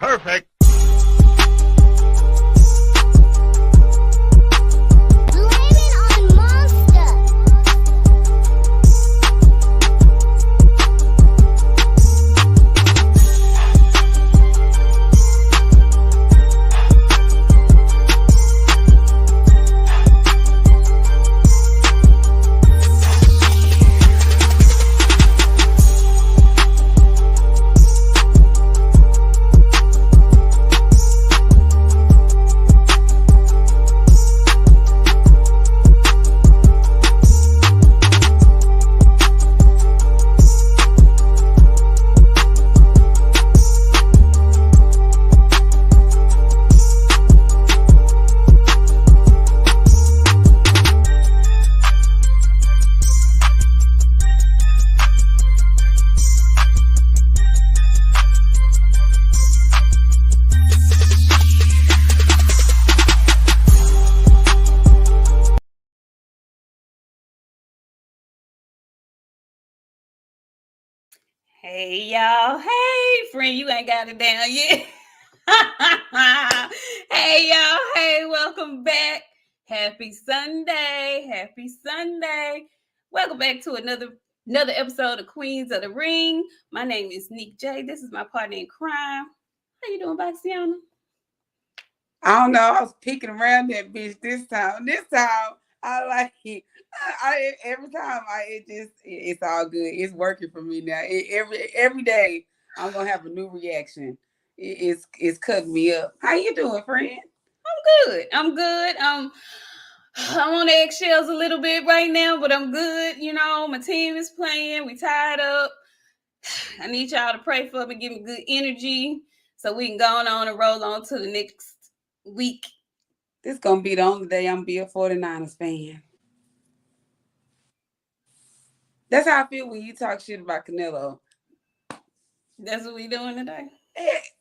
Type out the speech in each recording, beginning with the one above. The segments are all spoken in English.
Perfect. Hey, y'all. Hey, friend, you ain't got it down yet. Hey, y'all. Hey, welcome back. Happy Sunday. Happy Sunday. Welcome back to another episode of Queens of the Ring. My name is Nik J. This is my partner in crime. How you doing, BOXIANA? I don't know. I was peeking around that bitch this time. I like it. Every time it's all good. It's working for me now. Every day I'm gonna have a new reaction. It's cutting me up. How you doing, friend? I'm good. I'm on eggshells a little bit right now, but I'm good. You know, my team is playing. We tied up. I need y'all to pray for me, give me good energy so we can go on and roll on to the next week. This gonna be the only day I'm be a 49ers fan. That's how I feel when you talk shit about Canelo. That's what we doing today.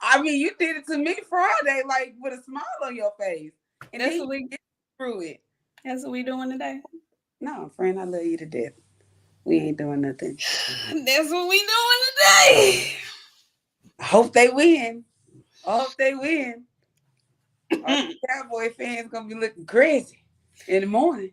I mean, you did it to me Friday, like with a smile on your face. And that's then what we get through it. That's what we doing today. No, friend, I love you to death. We ain't doing nothing. That's what we doing today. I hope they win. Our Cowboy fans gonna be looking crazy in the morning.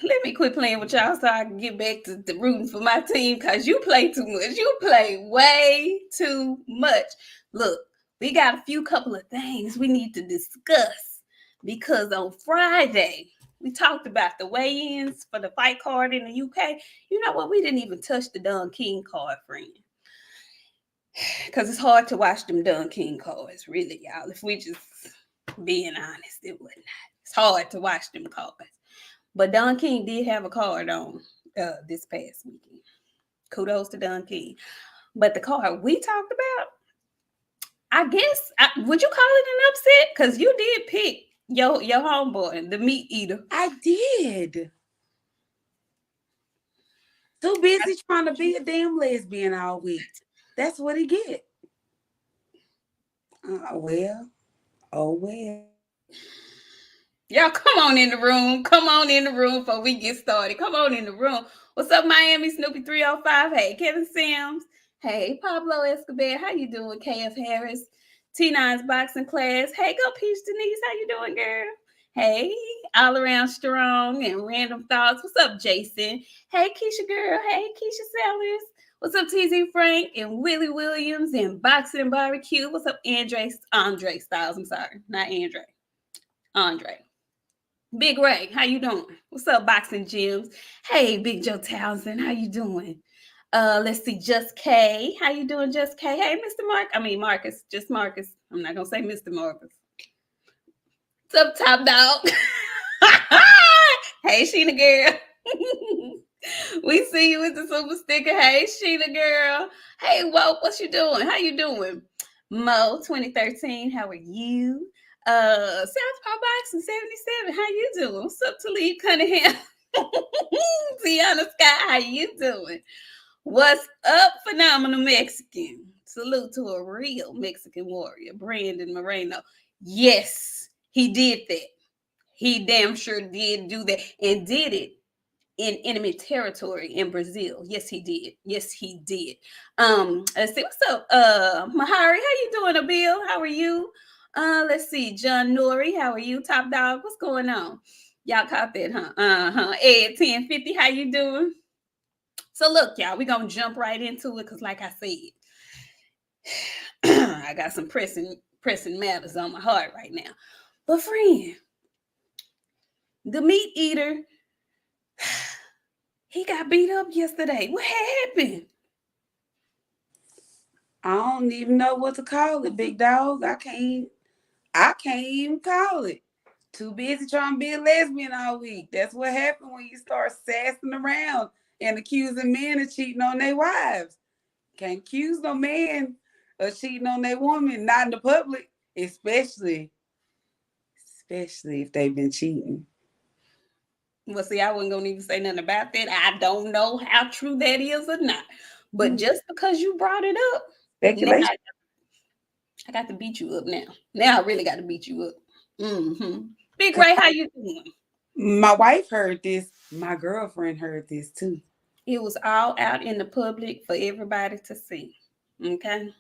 Let me quit playing with y'all so I can get back to rooting for my team because you play too much. You play way too much. Look, we got a couple of things we need to discuss because on Friday, we talked about the weigh-ins for the fight card in the UK. You know what? We didn't even touch the Don King card, friend. Because it's hard to watch them Don King cards, really, y'all. If we just being honest, it wasn't. It's hard to watch them cards. But Don King did have a card on this past weekend. Kudos to Don King. But the card we talked about, I guess, would you call it an upset? Because you did pick your homeboy, the meat eater. I did. Too busy trying to be a damn lesbian all week. That's what he get. Oh well. Y'all come on in the room. Come on in the room before we get started. Come on in the room. What's up, Miami Snoopy 305? Hey, Kevin Sims. Hey, Pablo Escobar. How you doing, KF Harris? T9's boxing class. Hey, go Peach Denise. How you doing, girl? Hey, all around strong and random thoughts. What's up, Jason? Hey, Keisha girl. Hey, Keisha Sellers. What's up, TZ Frank and Willie Williams and Boxing and Barbecue? What's up, Andre Styles? I'm sorry, not Andre. Big Ray, how you doing? What's up, Boxing Gyms? Hey, Big Joe Townsend, how you doing? Let's see, Just K. How you doing, Just K? Hey, Mr. Marcus. Just Marcus. I'm not gonna say Mr. Marcus. What's up, Top Dog? Hey, Sheena girl. We see you with the super sticker. Hey, Sheena girl. Hey, Whoa, what you doing? How you doing? Mo 2013, how are you? Southpaw Boxing 77, how you doing? What's up, Talib Cunningham? Tiana Scott, how you doing? What's up, Phenomenal Mexican? Salute to a real Mexican warrior, Brandon Moreno. Yes, he did that. He damn sure did do that and did it in enemy territory in Brazil. Yes, he did. Yes, he did. Let's see. What's up? Mahari, how you doing, Abil? How are you? Let's see. John Nori, how are you? Top Dog, what's going on? Y'all caught that, huh? Ed 1050, how you doing? So look, y'all, we're gonna jump right into it because, like I said, I got some pressing matters on my heart right now. But friend, the meat eater, he got beat up yesterday. What happened? I don't even know what to call it, big dog. I can't even call it. Too busy trying to be a lesbian all week. That's what happened when you start sassing around and accusing men of cheating on their wives. Can't accuse no man of cheating on their woman, not in the public, especially if they've been cheating. Well, see, I wasn't gonna even say nothing about that. I don't know how true that is or not. But just because you brought it up, Speculation. I got to beat you up now. Now I really got to beat you up. Big Ray, how you doing? My wife heard this. My girlfriend heard this too. It was all out in the public for everybody to see. Okay.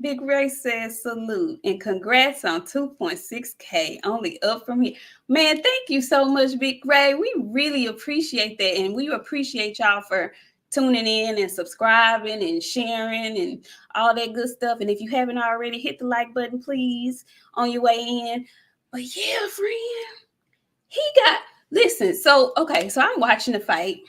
Big Ray says salute and congrats on 2.6K. Only up from here. Man, thank you so much, Big Ray. We really appreciate that. And we appreciate y'all for tuning in and subscribing and sharing and all that good stuff. And if you haven't already, hit the like button, please, on your way in. But yeah, friend, listen. So, okay, so I'm watching the fight.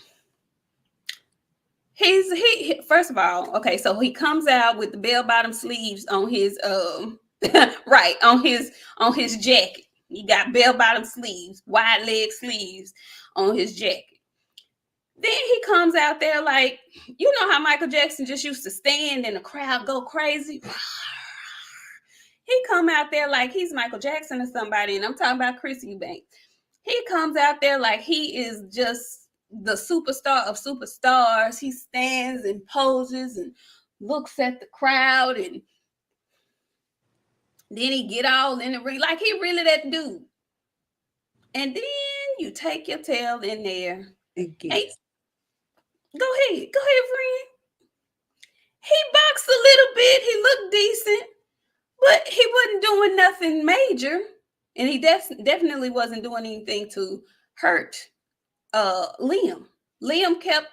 He first of all, okay, so he comes out with the bell bottom sleeves on his right on his jacket. He got bell bottom sleeves, wide leg sleeves on his jacket. Then he comes out there like, you know how Michael Jackson just used to stand and the crowd go crazy. He come out there like he's Michael Jackson or somebody, and I'm talking about Chris Eubanks. He comes out there like he is just the superstar of superstars. He stands and poses and looks at the crowd, and then he get all in the ring like he really that dude. And then you take your tail in there. Hey, go ahead, friend. He boxed a little bit. He looked decent, but he wasn't doing nothing major, and he definitely wasn't doing anything to hurt Liam. Liam kept,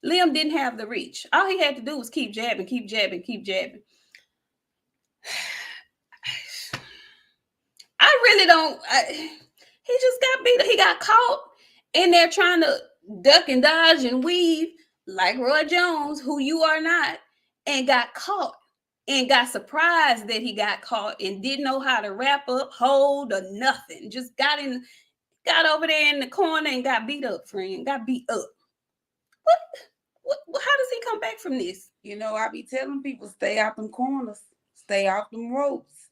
Liam didn't have the reach. All he had to do was keep jabbing. He just got beat. He got caught in there trying to duck and dodge and weave like Roy Jones, who you are not, and got caught and got surprised that he got caught and didn't know how to wrap up, hold, or nothing. Just got over there in the corner and got beat up, friend. Got beat up. What? How does he come back from this? You know, I be telling people, stay out them corners. Stay off them ropes.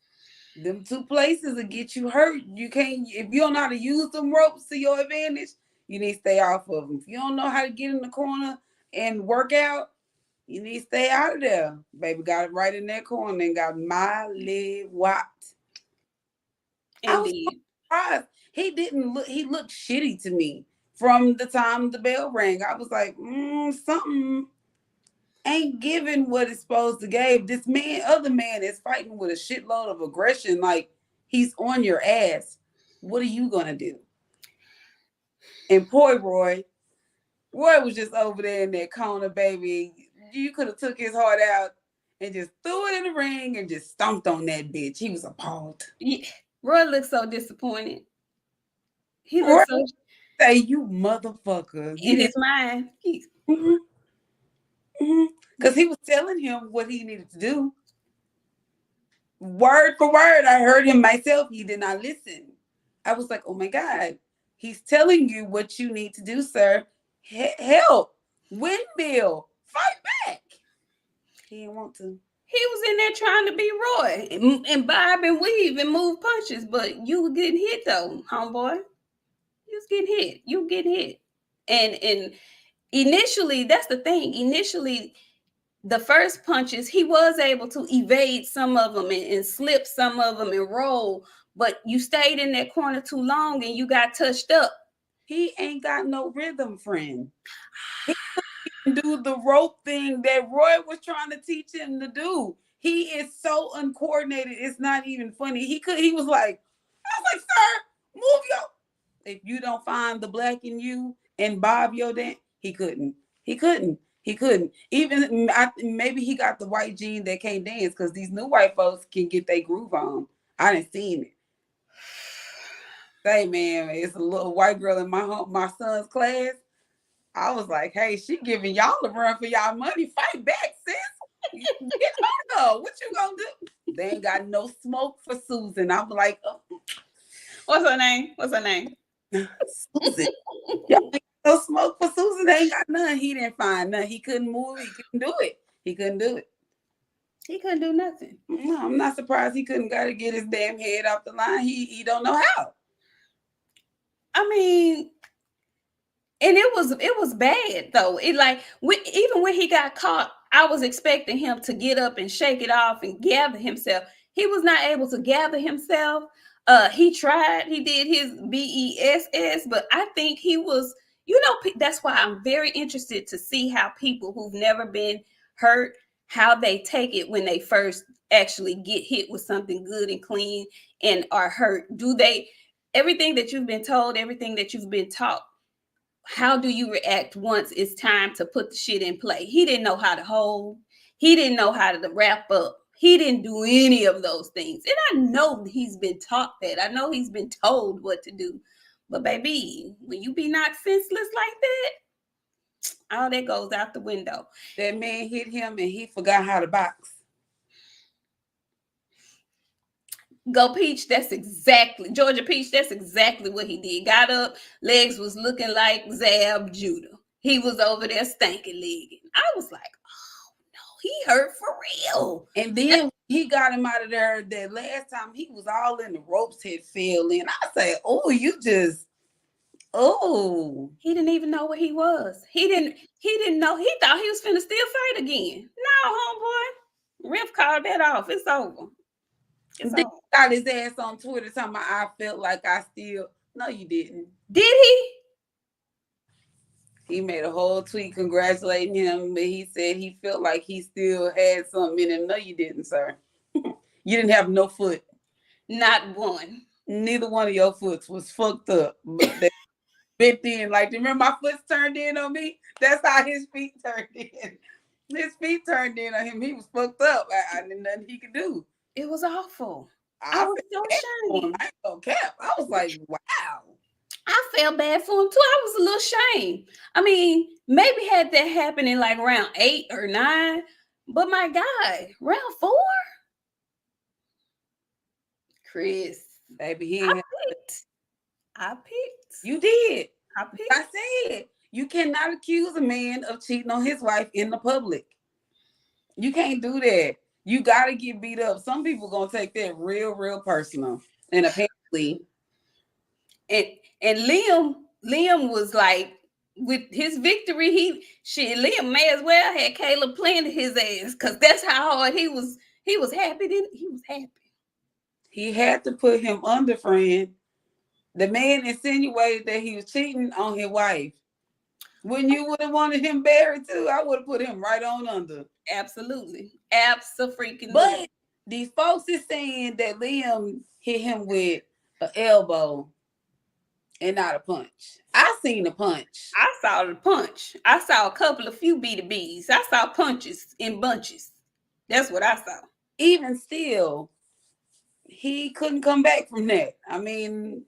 Them two places will get you hurt. You can't, if you don't know how to use them ropes to your advantage, you need to stay off of them. If you don't know how to get in the corner and work out, you need to stay out of there. Baby got it right in that corner and got my leg whopped. I was surprised. He looked shitty to me from the time the bell rang. I was like, something ain't giving what it's supposed to give. This other man is fighting with a shitload of aggression. Like, he's on your ass. What are you gonna do? And poor Roy was just over there in that corner, baby. You could have took his heart out and just threw it in the ring and just stomped on that bitch. He was appalled. Yeah. Roy looked so disappointed. He looked so. Say, you motherfucker. In his mind. Because he was telling him what he needed to do. Word for word, I heard him myself. He did not listen. I was like, oh my God. He's telling you what you need to do, sir. Help. Windmill. Fight back. He didn't want to. He was in there trying to be Roy and bob and weave and move punches, but you were getting hit though, homeboy. You was getting hit. You getting hit. And initially, that's the thing. Initially, the first punches, he was able to evade some of them and slip some of them and roll, but you stayed in that corner too long and you got touched up. he ain't got no rhythm, friend. He couldn't do the rope thing that Roy was trying to teach him to do. He is so uncoordinated. It's not even funny. He was like, I was like, sir, move your. If you don't find the black in you and bob your dance, he couldn't. He couldn't. He couldn't. Even maybe he got the white gene that can't dance because these new white folks can get their groove on. I didn't see it. Say, man, it's a little white girl in my son's class. I was like, hey, she giving y'all a run for y'all money. Fight back, sis. Get her. What you gonna do? They ain't got no smoke for Susan. I'm like, oh. What's her name? What's her name? Susan. Y'all ain't got no smoke for Susan. They ain't got none. He didn't find none. He couldn't move. He couldn't do it. He couldn't do it. He couldn't do nothing. No, I'm not surprised he couldn't got to get his damn head off the line. He don't know how. I mean, and it was bad though. It like even when he got caught, I was expecting him to get up and shake it off and gather himself. He was not able to gather himself. He tried. He did his BESS, but I think he was. That's why I'm very interested to see how people who've never been hurt, how they take it when they first actually get hit with something good and clean and are hurt. Do they? Everything that you've been told, everything that you've been taught, how do you react once it's time to put the shit in play? He didn't know how to hold. He didn't know how to wrap up. He didn't do any of those things. And I know he's been taught that. I know he's been told what to do. But baby, when you be knocked senseless like that, all that goes out the window. That man hit him and he forgot how to box. Go Peach, that's exactly, Georgia Peach, that's exactly what he did. Got up, legs was looking like Zab Judah. He was over there stanky legging. I was like, oh no, he hurt for real. And then he got him out of there. That last time he was all in the ropes, had fell in. I said, oh, he didn't even know what he was. He didn't know. He thought he was finna still fight again. No, homeboy. Ref called that off. It's over. He got his ass on Twitter talking about I felt like I still. No, you didn't. Did he? He made a whole tweet congratulating him, but he said he felt like he still had something in him. No, you didn't, sir. You didn't have no foot. Not one. Neither one of your foots was fucked up. But they bit in. Like, remember my foot's turned in on me? That's how his feet turned in. His feet turned in on him. He was fucked up. I didn't nothing he could do. It was awful. I was so ashamed. I ain't gonna cap. I was like, wow. I felt bad for him too. I was a little ashamed. I mean, maybe had that happen in like round 8 or 9, but my God, round 4? Chris, baby, I picked. You did. I picked. I said, you cannot accuse a man of cheating on his wife in the public. You can't do that. You got to get beat up. Some people going to take that real personal. And apparently. And Liam was like, with his victory, Liam may as well had Caleb planted his ass because that's how hard he was happy. He was happy. He had to put him under, friend. The man insinuated that he was cheating on his wife. When you would have wanted him buried too, I would have put him right on under. Absolutely. Absolutely. But these folks is saying that Liam hit him with an elbow and not a punch. I seen a punch. I saw the punch. I saw a few BDBs. I saw punches in bunches. That's what I saw. Even still, he couldn't come back from that. I mean,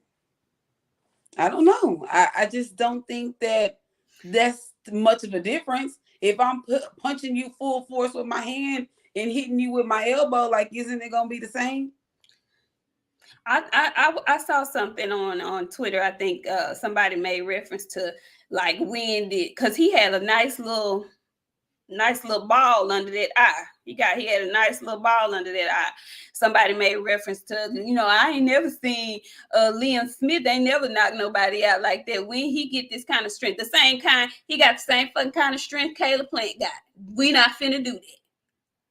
I don't know. I just don't think that's much of a difference. If I'm punching you full force with my hand and hitting you with my elbow, like, isn't it gonna be the same? I saw something on Twitter. I think somebody made reference to like when did, because he had a nice little ball under that eye. He had a nice little ball under that eye. Somebody made reference to, I ain't never seen Liam Smith. They never knocked nobody out like that. When he get this kind of strength, the same kind, he got the same fucking kind of strength Caleb Plant got. We not finna do that.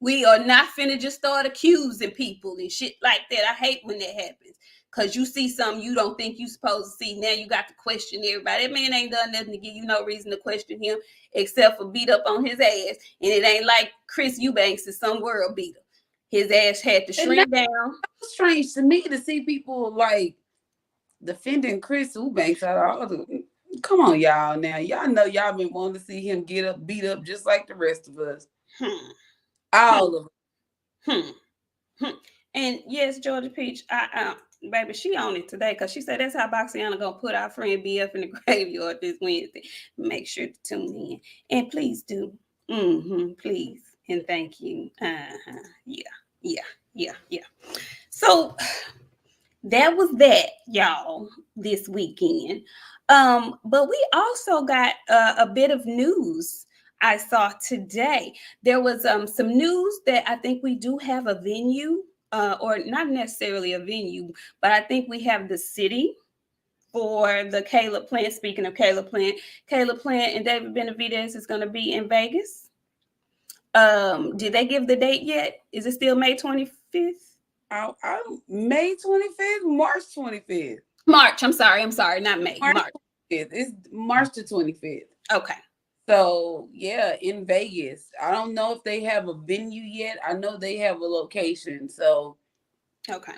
We are not finna just start accusing people and shit like that. I hate when that happens. Cause you see something you don't think you supposed to see. Now you got to question everybody. That man ain't done nothing to give you no reason to question him except for beat up on his ass. And it ain't like Chris Eubanks is some world beater. His ass had to shrink down. It's strange to me to see people like defending Chris Eubanks out of all the. Come on, y'all. Now y'all know y'all been wanting to see him get up, beat up, just like the rest of us. All of them. And yes, Georgia Peach, baby, she on it today because she said that's how BOXIANA gonna put our friend BF in the graveyard this Wednesday. Make sure to tune in and please do, please and thank you. Yeah. So that was that, y'all, this weekend. But we also got a bit of news I saw today. There was some news that I think we do have a venue, or not necessarily a venue, but I think we have the city for the Caleb Plant. Speaking of Caleb Plant and David Benavidez is going to be in Vegas. Did they give the date yet? Is it still May 25th? May 25th, March 25th. March. I'm sorry, not May. March. It's March the 25th. Okay. So yeah, in Vegas. I don't know if they have a venue yet. I know they have a location. So okay.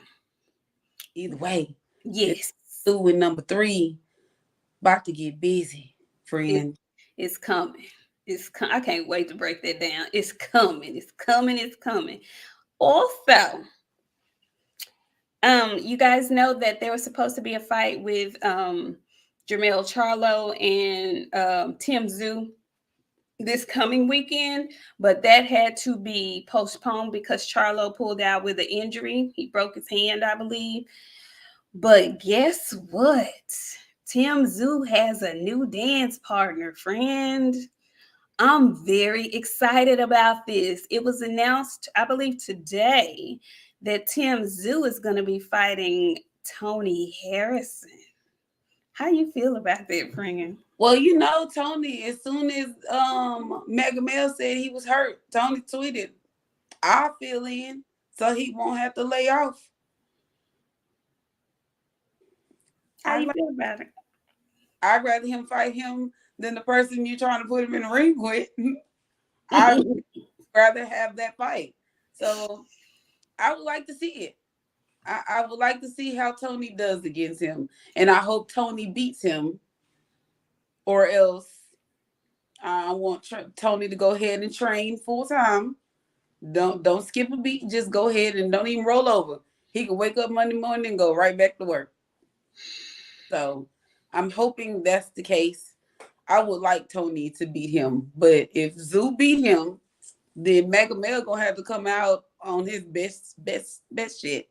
Either way, yes. Sue and number 3 about to get busy, friend. It's coming. I can't wait to break that down. It's coming. Also, you guys know that there was supposed to be a fight with Jermell Charlo and Tim Tszyu this coming weekend, but that had to be postponed because Charlo pulled out with an injury. He broke his hand, I believe. But guess what? Tim Tszyu has a new dance partner, friend. I'm very excited about this. It was announced, I believe, today that Tim Tszyu is going to be fighting Tony Harrison. How you feel about that, friend? Well, you know, Tony, as soon as Mega Mel said he was hurt, Tony tweeted, I'll fill in so he won't have to lay off. How you feel about it? I'd rather him fight him than the person you're trying to put him in the ring with. I'd rather have that fight. So I would like to see it. I would like to see how Tony does against him. And I hope Tony beats him. Or else I want Tony to go ahead and train full time. Don't skip a beat. Just go ahead and don't even roll over. He can wake up Monday morning and go right back to work. So I'm hoping that's the case. I would like Tony to beat him. But if Tszyu beat him, then Mega Mel gonna have to come out on his best shit.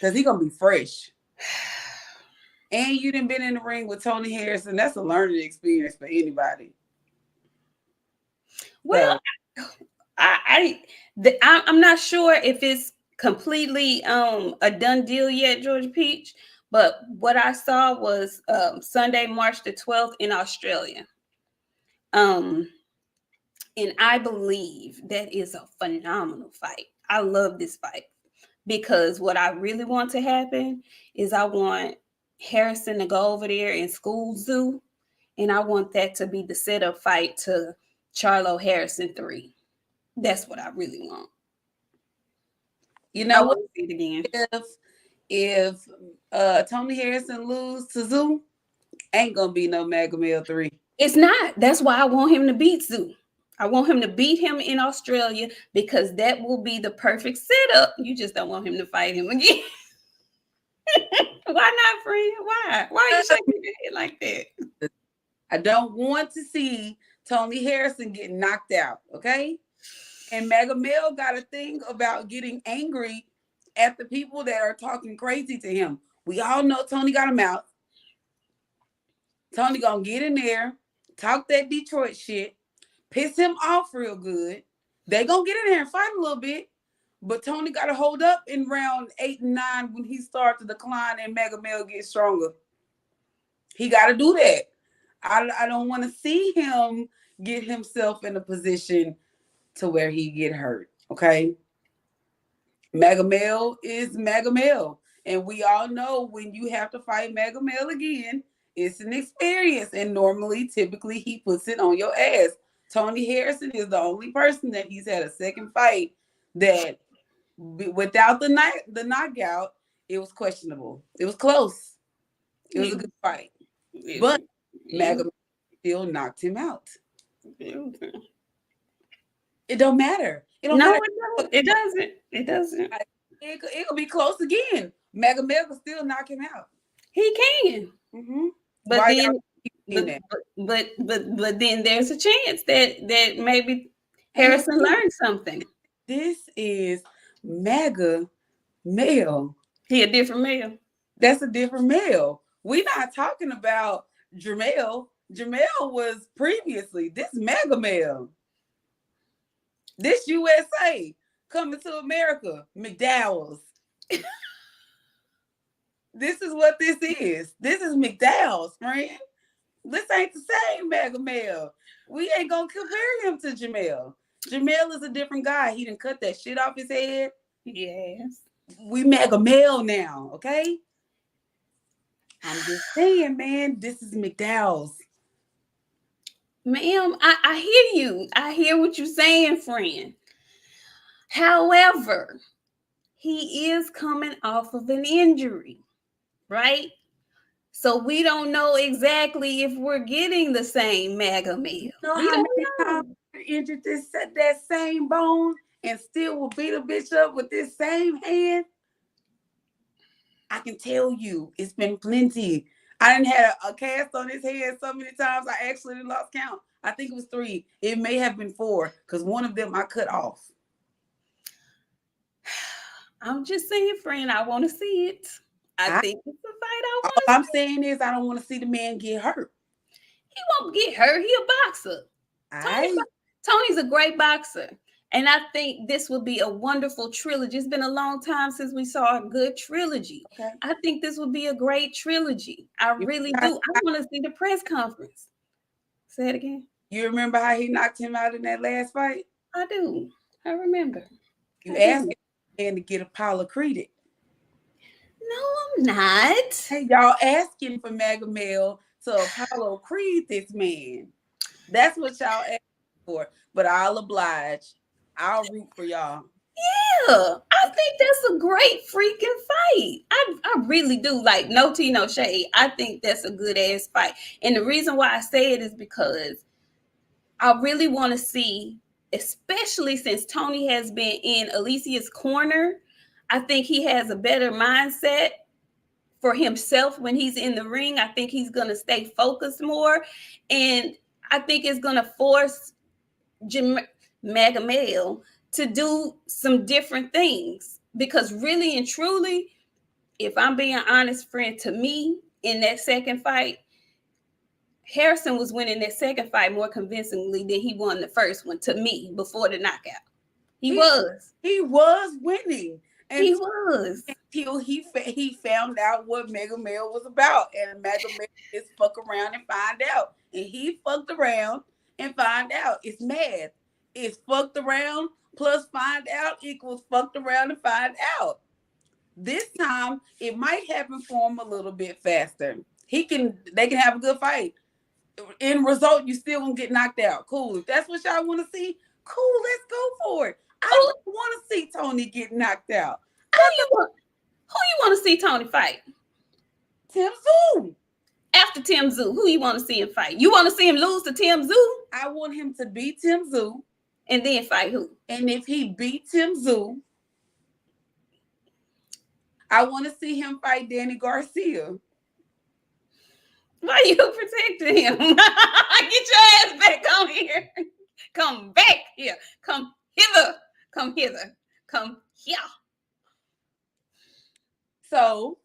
Because he gonna be fresh. And you done been in the ring with Tony Harrison. That's a learning experience for anybody. Well, so. I'm not sure if it's completely a done deal yet, Georgia Peach. But what I saw was Sunday, March the 12th in Australia. And I believe that is a phenomenal fight. I love this fight because what I really want to happen is I want Harrison to go over there and school Tszyu, and I want that to be the setup fight to Charlo Harrison 3. That's what I really want. You know what? See it again. If Tony Harrison lose to Tszyu, ain't gonna be no Mega Mel 3. It's not. That's why I want him to beat Tszyu. I want him to beat him in Australia because that will be the perfect setup. You just don't want him to fight him again. Why not, friend? Why? Why are you shaking your head like that? I don't want to see Tony Harrison get knocked out, okay? And Mega Mel got a thing about getting angry at the people that are talking crazy to him. We all know Tony got a mouth. Tony gonna get in there, talk that Detroit shit, piss him off real good. They gonna get in there and fight a little bit. But Tony got to hold up in round 8 and 9 when he starts to decline and Mega Mel gets stronger. He got to do that. I don't want to see him get himself in a position to where he get hurt. Okay. Mega Male is Mega Male. And we all know when you have to fight Mega Male again, it's an experience. And normally, typically, he puts it on your ass. Tony Harrison is the only person that he's had a second fight that without the knockout, it was questionable. It was close. It was a good fight. But Mega Male still knocked him out. It don't matter. It don't matter. It doesn't. It doesn't. It could be close again. Mega Male could still knock him out. He can. Mm-hmm. But then there's a chance that maybe Harrison learned something. This is Mega Male. He a different male. That's a different male. We're not talking about Jermell. Jermell was previously this Mega Male. This USA coming to America. McDowell's. This is what this is. This is McDowell's, friend. This ain't the same Mega Male. We ain't gonna compare him to Jermell. Jermell is a different guy. He didn't cut that shit off his head. Yes. We Mega Male now, okay? I'm just saying, man, this is McDowell's. Ma'am, I hear you. I hear what you're saying, friend. However, he is coming off of an injury, right? So we don't know exactly if we're getting the same Mega Male. We don't know. Injured that same bone and still will beat a bitch up with this same hand. I can tell you, it's been plenty. I didn't have a cast on his head so many times. I actually didn't lost count. I think it was 3. It may have been 4 because one of them I cut off. I'm just saying, friend, I want to see it. I think it's a fight I want to see. All I'm saying is I don't want to see the man get hurt. He won't get hurt. He a boxer. Tony's a great boxer. And I think this would be a wonderful trilogy. It's been a long time since we saw a good trilogy. Okay. I think this would be a great trilogy. I really do. I want to see the press conference. Say it again. You remember how he knocked him out in that last fight? I do. I remember. You asked him to get Apollo created. No, I'm not. Hey, y'all asking for Mega Male to Apollo Creed this man. That's what y'all asking for. But I'll oblige. I'll root for y'all. Yeah, I think that's a great freaking fight. I really do. Like, no tea, no shade. I think that's a good ass fight. And the reason why I say it is because I really want to see, especially since Tony has been in Alicia's corner, I think he has a better mindset for himself when he's in the ring. I think he's going to stay focused more. And I think it's going to force Mega Male to do some different things. Because really and truly, if I'm being honest, friend, to me, in that second fight, Harrison was winning that second fight more convincingly than he won the first one, to me, before the knockout. He was winning. And he was. Until he found out what Mega Male was about. And Mega Male is fuck around and find out. And he fucked around and find out. It's math. It's fucked around plus find out equals fucked around and find out. This time, it might happen for him a little bit faster. They can have a good fight. In result, you still gonna get knocked out. Cool. If that's what y'all want to see, cool, let's go for it. I don't want to see Tony get knocked out. Who you want to see Tony fight? Tim Tszyu. After Tim Tszyu, who you want to see him fight? You want to see him lose to Tim Tszyu? I want him to beat Tim Tszyu. And then fight who? And if he beats Tim Tszyu, I want to see him fight Danny Garcia. Why are you protecting him? Get your ass back on here. Come back here. Come hither. Come hither. Come here. So,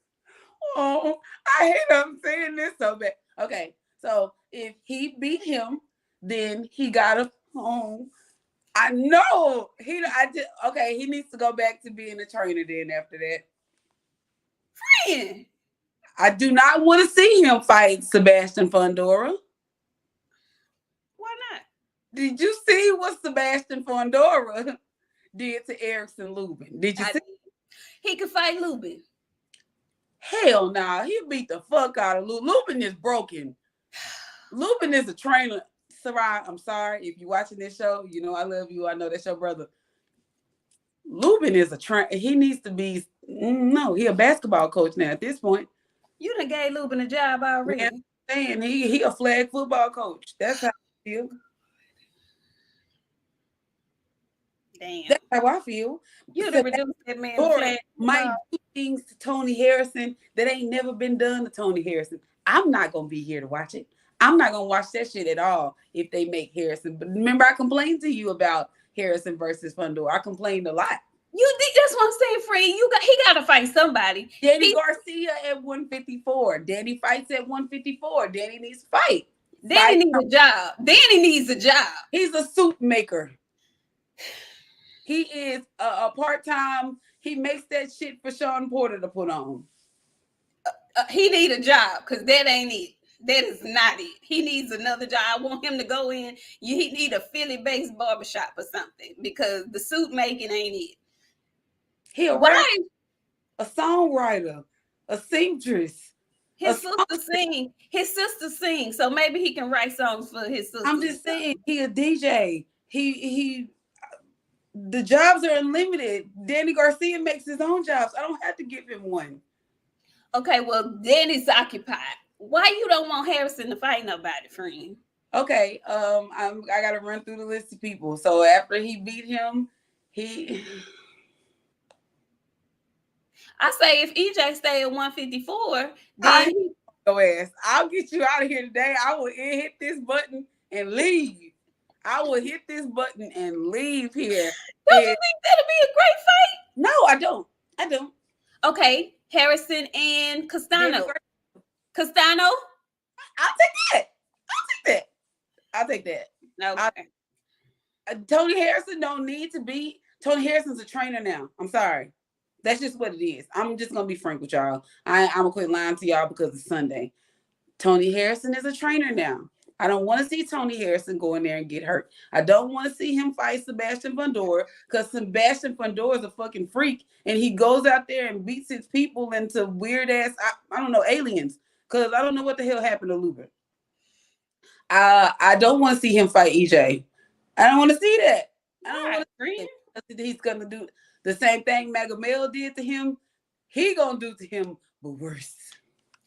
I hate I'm saying this so bad. Okay, so if he beat him, then he got a home. I know he needs to go back to being a trainer then after that. Friend. I do not want to see him fight Sebastian Fundora. Why not? Did you see what Sebastian Fundora did to Erickson Lubin. Did you see? He could fight Lubin. Hell nah. He beat the fuck out of Lubin. Lubin is broken. Lubin is a trainer. Sarai, I'm sorry. If you're watching this show, you know I love you. I know that's your brother. Lubin is a trainer. He needs to be, no, he a basketball coach now at this point. You done gave Lubin a job already. Man, saying he a flag football coach. That's how I feel. Damn. That's how I feel. You done reduced that man to flag might do things to Tony Harrison that ain't never been done to Tony Harrison. I'm not going to be here to watch it. I'm not going to watch that shit at all if they make Harrison. But remember, I complained to you about Harrison versus Fundora. I complained a lot. You think that's what I'm saying, Free? He got to fight somebody. Danny Garcia at 154. Danny fights at 154. Danny needs to fight. Danny needs a job. Danny needs a job. He's a suit maker. He is a part-time. He makes that shit for Sean Porter to put on. He need a job because that ain't it. That is not it. He needs another job. I want him to go in. He need a Philly-based barbershop or something because the suit making ain't it. He a songwriter, a seamstress. His sister sing. His sister sings, so maybe he can write songs for his sister. I'm just saying, he a DJ. The jobs are unlimited. Danny Garcia makes his own jobs. I don't have to give him one. Okay, well, Danny's occupied. Why you don't want Harrison to fight nobody, friend? Okay, I gotta run through the list of people. So after he beat him, I say if EJ stay at 154, then go ass. I'll get you out of here today. I will hit this button and leave. I will hit this button and leave here. Don't you think that'll be a great fight? No, I don't. I don't. Okay, Harrison and Castano. Castano? I'll take that. Okay. Tony Harrison don't need to be. Tony Harrison's a trainer now. I'm sorry. That's just what it is. I'm just going to be frank with y'all. I'm going to quit lying to y'all because it's Sunday. Tony Harrison is a trainer now. I don't want to see Tony Harrison go in there and get hurt. I don't want to see him fight Sebastian Fundora because Sebastian Fundora is a fucking freak and he goes out there and beats his people into weird ass, I don't know, aliens. Because I don't know what the hell happened to Lubin. I don't want to see him fight EJ. I don't want to see that. I don't want to see it. He's going to do the same thing Magomed did to him. He going to do to him, but worse.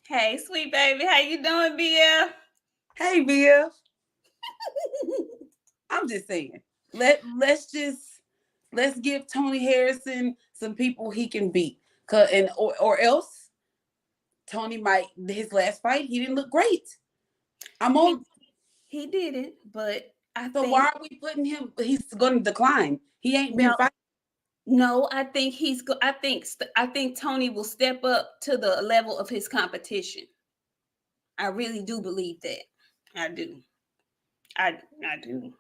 Hey, sweet baby. How you doing, BF? Hey, BF. I'm just saying. Let's give Tony Harrison some people he can beat. Or else Tony might, his last fight, he didn't look great. He didn't, but I so think. why are we putting him? He's going to decline. He ain't been fighting. No, I think I think Tony will step up to the level of his competition. I really do believe that. I do. I do.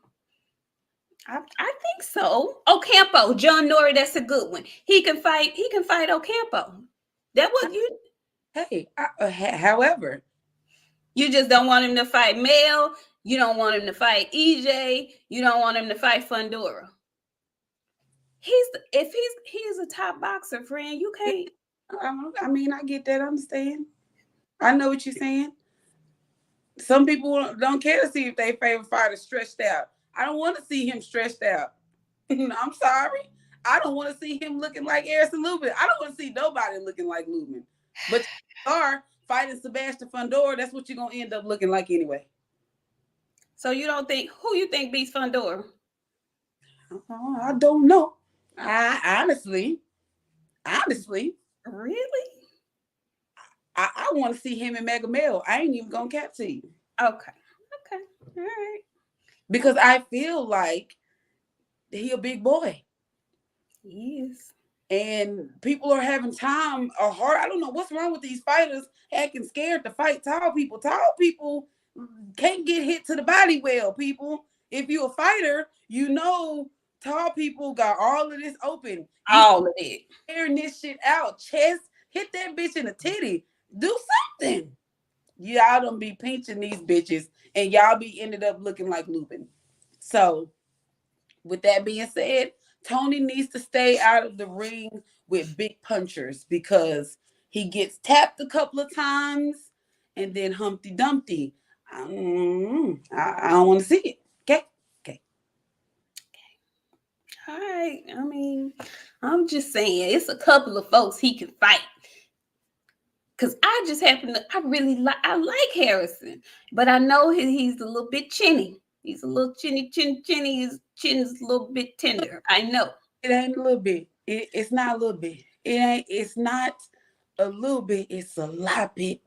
I think so. Ocampo, John Norrie, that's a good one. He can fight Ocampo. That was you. Hey, however, you just don't want him to fight Mel. You don't want him to fight EJ. You don't want him to fight Fundora. If he's a top boxer, friend, you can't. I mean, I get that. I understand. I know what you're saying. Some people don't care to see if their favorite fighter is stretched out. I don't want to see him stretched out. I'm sorry. I don't want to see him looking like Harrison Lubin. I don't want to see nobody looking like Lubin. But you are fighting Sebastian Fundora. That's what you're going to end up looking like anyway. So who you think beats Fundora? I don't know. I honestly. Really? I want to see him and Magomed. I ain't even going to cap to you. Okay. All right. Because I feel like he a big boy. He is. And people are having time or hard. I don't know what's wrong with these fighters acting scared to fight tall people. Tall people can't get hit to the body well, people. If you're a fighter, you know tall people got all of this open. All of it. Tearing this shit out. Chest, hit that bitch in the titty. Do something. Y'all don't be pinching these bitches and y'all be ended up looking like Lubin. So, with that being said, Tony needs to stay out of the ring with big punchers because he gets tapped a couple of times and then Humpty Dumpty. I don't want to see it. Okay. All right. I mean, I'm just saying, it's a couple of folks he can fight. Cause I just happen to, I like Harrison, but I know he's a little bit chinny. He's a little chinny. His chin's a little bit tender. I know. It ain't a little bit. It's not a little bit. It's not a little bit. It's a lot bit.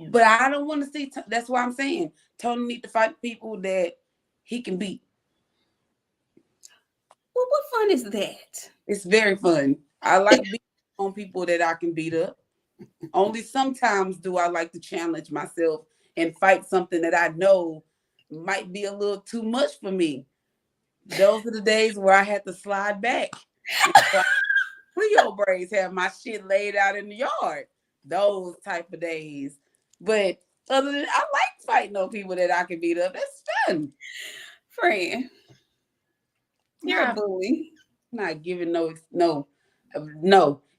But I don't want to see. That's why I'm saying Tony need to fight people that he can beat. Well, what fun is that? It's very fun. I like beating on people that I can beat up. Only sometimes do I like to challenge myself and fight something that I know might be a little too much for me. Those are the days where I had to slide back. Cleo braids have my shit laid out in the yard. Those type of days. But other than I like fighting on people that I can beat up. That's fun. Friend, you're a bully. Not giving no.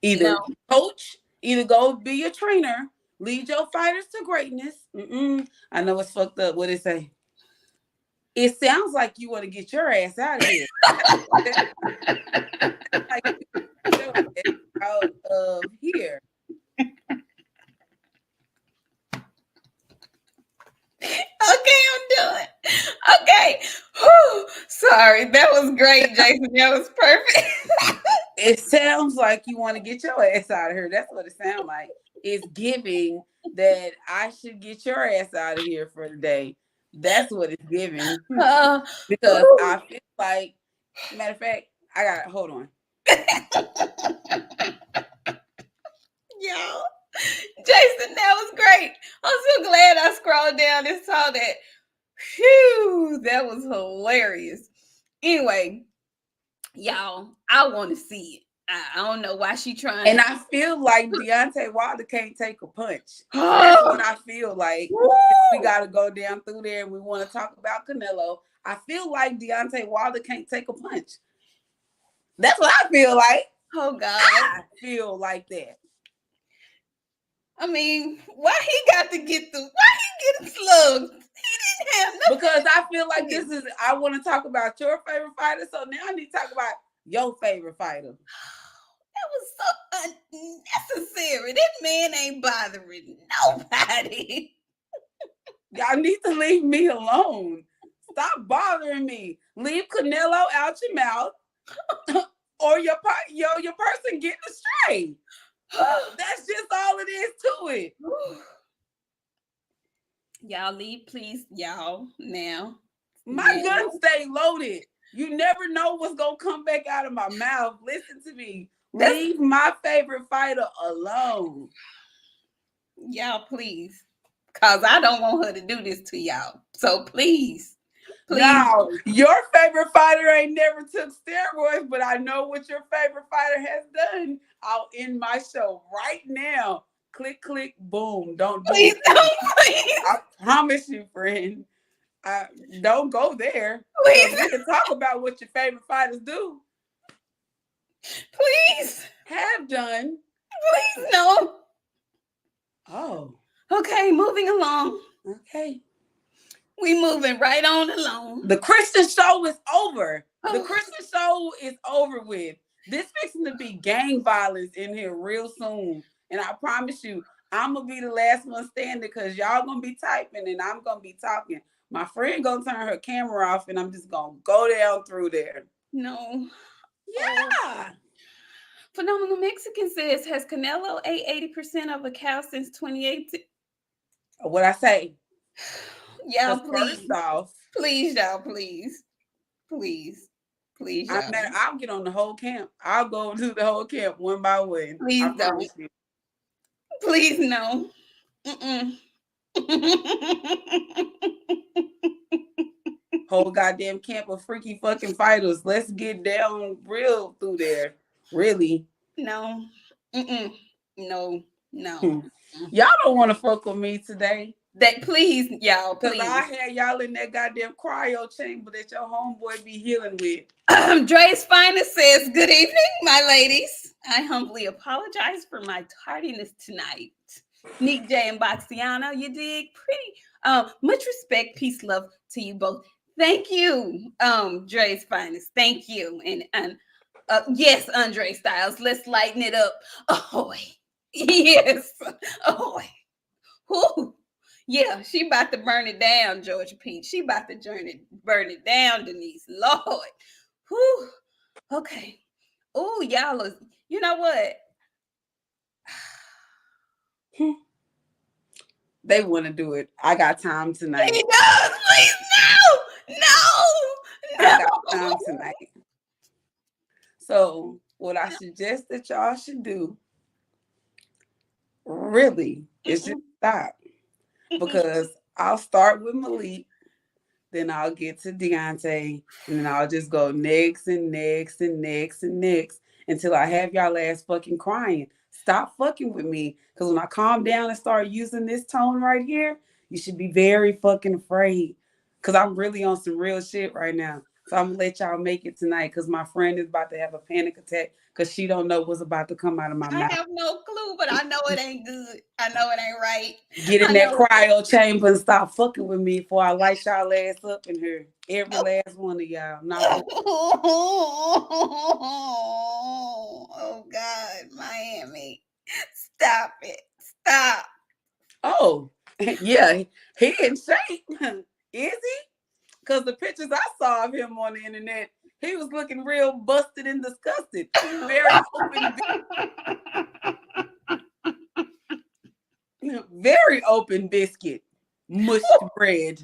Either coach, either go be a trainer, lead your fighters to greatness. I know it's fucked up. What it say? It sounds like you want to get your ass out of here. Out of here. Okay, I'm done. Okay. Whew. Sorry, that was great, Jason. That was perfect. It sounds like you want to get your ass out of here. That's what it sounds like. It's giving that I should get your ass out of here for the day. That's what it's giving. Because I feel like, matter of fact, hold on. Yo, Jason, that was great. I'm so glad I scrolled down and saw that. Phew, that was hilarious. Anyway, y'all, I want to see it. I don't know why she trying. And I feel like Deontay Wilder can't take a punch. That's what I feel like. We got to go down through there and we want to talk about Canelo. I feel like Deontay Wilder can't take a punch. That's what I feel like. Oh, God. I feel like that. I mean, why he got to get why he getting slugged? He didn't have nothing. Because I feel like I want to talk about your favorite fighter, so now I need to talk about your favorite fighter. That was so unnecessary. That man ain't bothering nobody. Y'all need to leave me alone. Stop bothering me. Leave Canelo out your mouth, or your person getting astray. That's just all it is to it. Y'all leave, please. Y'all now. My gun stay loaded. You never know what's gonna come back out of my mouth. Listen to me. Leave my favorite fighter alone. Y'all, please. Cause I don't want her to do this to y'all. So please. Now, your favorite fighter ain't never took steroids, but I know what your favorite fighter has done. I'll end my show right now. Click, click, boom. Don't do it. Please. I promise you, friend. Don't go there. Please. We can talk about what your favorite fighters do. Please. Have done. Please, no. Oh. Okay, moving along. Okay. We moving right on along. The Christian show is over. The Christian show is over with. This fixing to be gang violence in here real soon. And I promise you, I'm going to be the last one standing because y'all going to be typing and I'm going to be talking. My friend going to turn her camera off and I'm just going to go down through there. No. Yeah. Phenomenal Mexican says, has Canelo ate 80% of a cow since 2018? What I say? Y'all, please. First off. Please, y'all, please. Please. Please, y'all. I'll get on the whole camp. I'll go do the whole camp one by one. Please don't. Please, no. Whole goddamn camp of freaky fucking fighters. Let's get down real through there. Really? No. No. Y'all don't want to fuck with me today. That please, y'all, Because please. I had y'all in that goddamn cryo chamber that your homeboy be healing with. Dre's Finest says, good evening, my ladies. I humbly apologize for my tardiness tonight. Nik J and BOXIANA, you dig? Pretty. Much respect, peace, love to you both. Thank you, Dre's Finest. Thank you. And yes, Andre Styles, let's lighten it up. Oh, yes. Oh, whoo. Yeah, she about to burn it down, Georgia Peach. She about to burn it down, Denise. Lord. Whew. Okay. Oh, y'all are, you know what? They want to do it. I got time tonight. He does. Please, no. No. I got time tonight. So what I suggest that y'all should do really is just stop. Because I'll start with Malik, then I'll get to Deontay, and then I'll just go next and next and next and next until I have y'all ass fucking crying. Stop fucking with me. Because when I calm down and start using this tone right here, you should be very fucking afraid. Because I'm really on some real shit right now. So I'm going to let y'all make it tonight because my friend is about to have a panic attack because she don't know what's about to come out of my mouth. I have no clue, but I know it ain't good. I know it ain't right. Get in that cryo chamber and stop fucking with me before I light y'all ass up in here. Every last one of y'all. Oh God, Miami. Stop it. Stop. Oh, yeah. He in shape. Is he? Because the pictures I saw of him on the internet, he was looking real busted and disgusted. Very open. Very open biscuit. Mushed bread.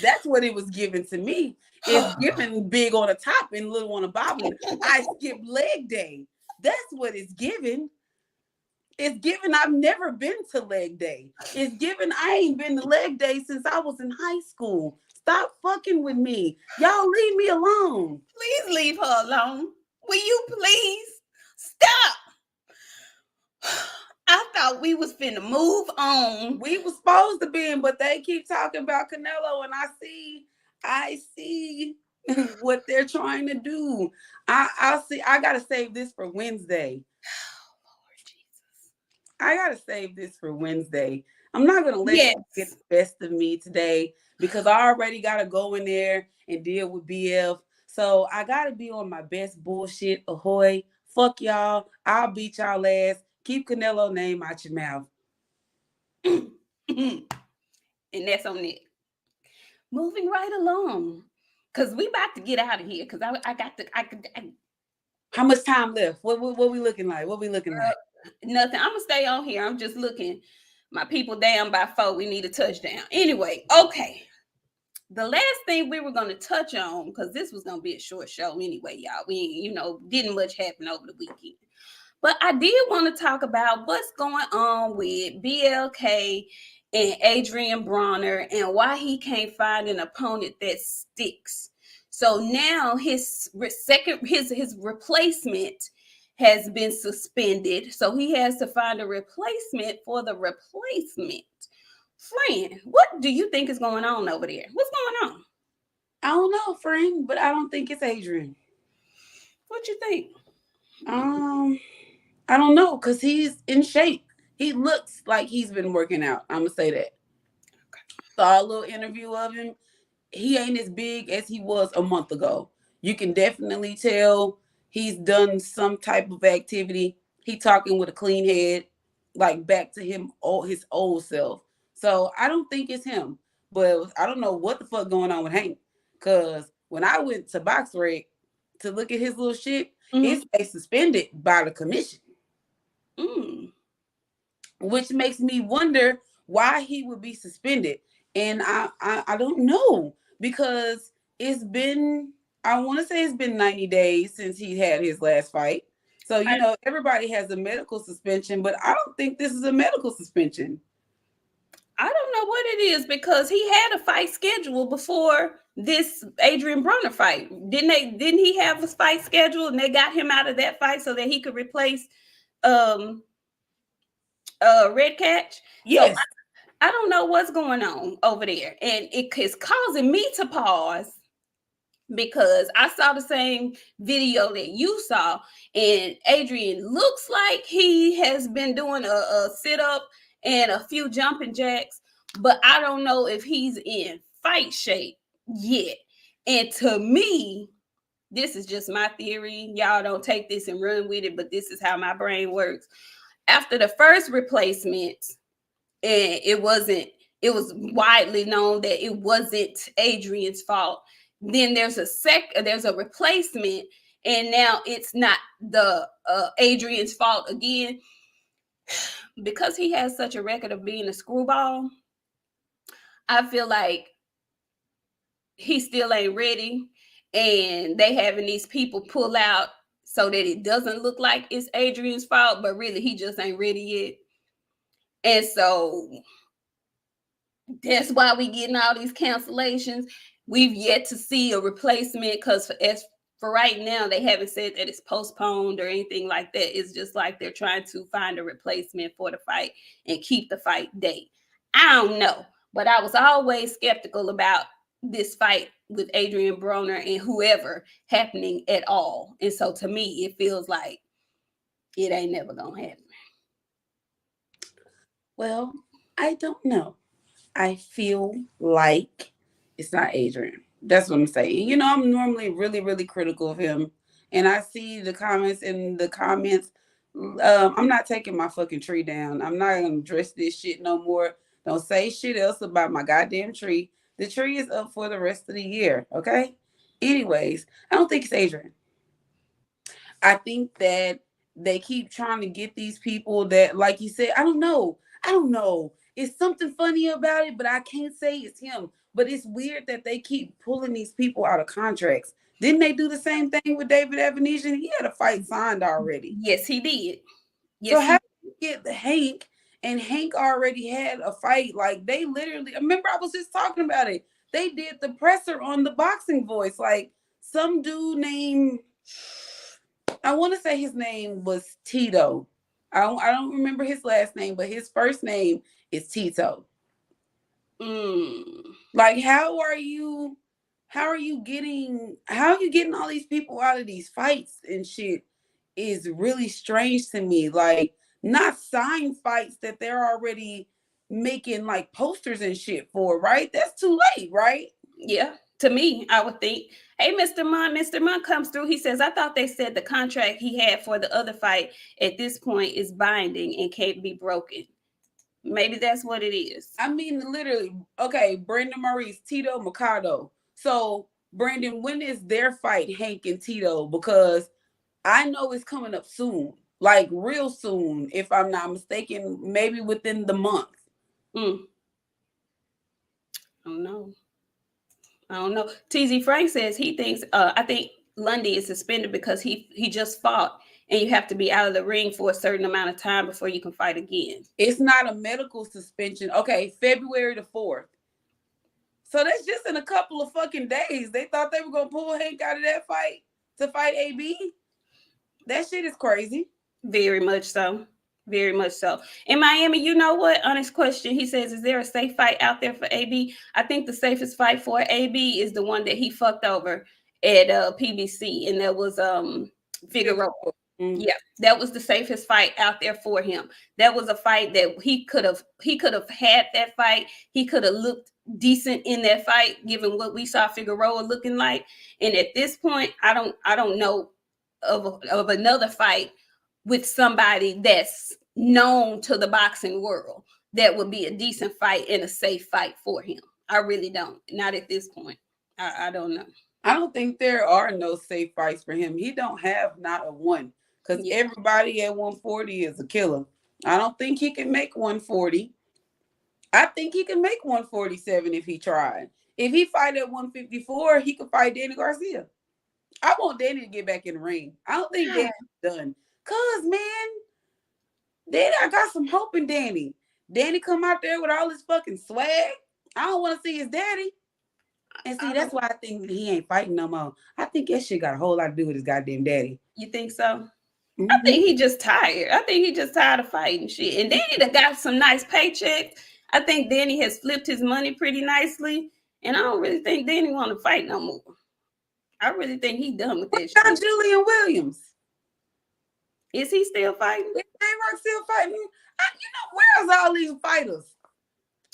That's what it was given to me. It's given big on the top and little on the bottom. I skipped leg day. That's what it's given. It's given I've never been to leg day. It's given I ain't been to leg day since I was in high school. Stop fucking with me. Y'all leave me alone. Please leave her alone. Will you please stop? I thought we was finna move on. We was supposed to be, but they keep talking about Canelo, and I see what they're trying to do. I gotta save this for Wednesday. Lord Jesus. I gotta save this for Wednesday. I'm not gonna let you get the best of me today because I already gotta go in there and deal with BF. So I gotta be on my best bullshit. Ahoy. Fuck y'all. I'll beat y'all ass. Keep Canelo name out your mouth. And that's on it. Moving right along. Cause we about to get out of here. Cause I got to How much time left? What we looking like? What we looking like? Nothing. I'm gonna stay on here. I'm just looking. My people down by 4. We need a touchdown. Anyway, okay. The last thing we were gonna touch on, because this was gonna be a short show anyway, y'all. We didn't much happen over the weekend. But I did want to talk about what's going on with BLK and Adrian Broner and why he can't find an opponent that sticks. So now his replacement has been suspended. So he has to find a replacement for the replacement. Friend, what do you think is going on over there? What's going on? I don't know, friend, but I don't think it's Adrian. What you think? I don't know, because he's in shape. He looks like he's been working out. I'm going to say that. Saw a little interview of him. He ain't as big as he was a month ago. You can definitely tell he's done some type of activity. He talking with a clean head, like back to his old self. So I don't think it's him. But I don't know what the fuck going on with Hank. Because when I went to BoxRec to look at his little shit, it's suspended by the commission. Which makes me wonder why he would be suspended. And I don't know, because it's been, I want to say it's been 90 days since he had his last fight. So, everybody has a medical suspension, but I don't think this is a medical suspension. I don't know what it is, because he had a fight scheduled before this Adrian Broner fight. Didn't he have a fight scheduled and they got him out of that fight so that he could replace red catch. So Yes. I don't know what's going on over there, and it is causing me to pause because I saw the same video that you saw, and Adrian looks like he has been doing a sit up and a few jumping jacks, but I don't know if he's in fight shape yet. And to me, this is just my theory. Y'all don't take this and run with it, but this is how my brain works. After the first replacement, and it was widely known that it wasn't Adrian's fault. Then there's a replacement, and now it's not the Adrian's fault again. Because he has such a record of being a screwball, I feel like he still ain't ready, and they having these people pull out so that it doesn't look like it's Adrian's fault, but really he just ain't ready yet. And so that's why we getting all these cancellations. We've yet to see a replacement because as for right now, they haven't said that it's postponed or anything like that. It's just like they're trying to find a replacement for the fight and keep the fight date. I don't know, but I was always skeptical about this fight with Adrian Broner and whoever happening at all. And so to me, it feels like it ain't never gonna happen. Well, I don't know. I feel like it's not Adrian. That's what I'm saying. You know, I'm normally really, really critical of him. And I see the comments in the comments. I'm not taking my fucking tree down. I'm not going to address this shit no more. Don't say shit else about my goddamn tree. The tree is up for the rest of the year. Okay. Anyways, I don't think it's Adrian. I think that they keep trying to get these people that, like you said, I don't know. I don't know. It's something funny about it, but I can't say it's him. But it's weird that they keep pulling these people out of contracts. Didn't they do the same thing with David Evanesian? He had a fight signed already. Yes, he did. So Yes, how did you get Hank, and Hank already had a fight? Like they literally, remember I was just talking about it. They did the presser on the Boxing Voice. Like some dude named, I want to say his name was Tito. I don't remember his last name, but his first name is Tito. Like how are you getting all these people out of these fights and shit is really strange to me. Like not signed fights that they're already making like posters and shit for, right? That's too late, right? Yeah, to me, I would think, hey, Mr. Munn, Mr. Munn comes through. He says, I thought they said the contract he had for the other fight at this point is binding and can't be broken. Maybe that's what it is. I mean, literally, okay, Brandon Maurice, Tito Mercado. So, Brandon, when is their fight, Hank and Tito? Because I know it's coming up soon, like real soon, if I'm not mistaken, maybe within the month. I don't know. I don't know. TZ Frank says he thinks, I think Lundy is suspended because he just fought and you have to be out of the ring for a certain amount of time before you can fight again. It's not a medical suspension. Okay, February the 4th. So that's just in a couple of fucking days. They thought they were going to pull Hank out of that fight to fight AB. That shit is crazy. Very much so. Very much so. In Miami, you know what? Honest question. He says, is there a safe fight out there for AB? I think the safest fight for AB is the one that he fucked over at PBC, and that was Figueroa. Yeah, that was the safest fight out there for him. That was a fight that he could have had that fight. He could have looked decent in that fight, given what we saw Figueroa looking like. And at this point, I don't know of another fight with somebody that's known to the boxing world that would be a decent fight and a safe fight for him. I really don't. Not at this point. I don't know. I don't think there are no safe fights for him. He don't have not a one. Because everybody at 140 is a killer. I don't think he can make 140. I think he can make 147 if he tried. If he fight at 154, he could fight Danny Garcia. I want Danny to get back in the ring. I don't think Danny's done. Cause man, Danny, I got some hope in Danny. Danny come out there with all his fucking swag. I don't want to see his daddy. And see, that's why I think he ain't fighting no more. I think that shit got a whole lot to do with his goddamn daddy. You think so? I think he just tired. I think he just tired of fighting shit. And Danny done got some nice paychecks. I think Danny has flipped his money pretty nicely. And I don't really think Danny want to fight no more. I really think he done with that Got shit. Julian Williams. Is he still fighting? Is J-Rock still fighting? Where's all these fighters?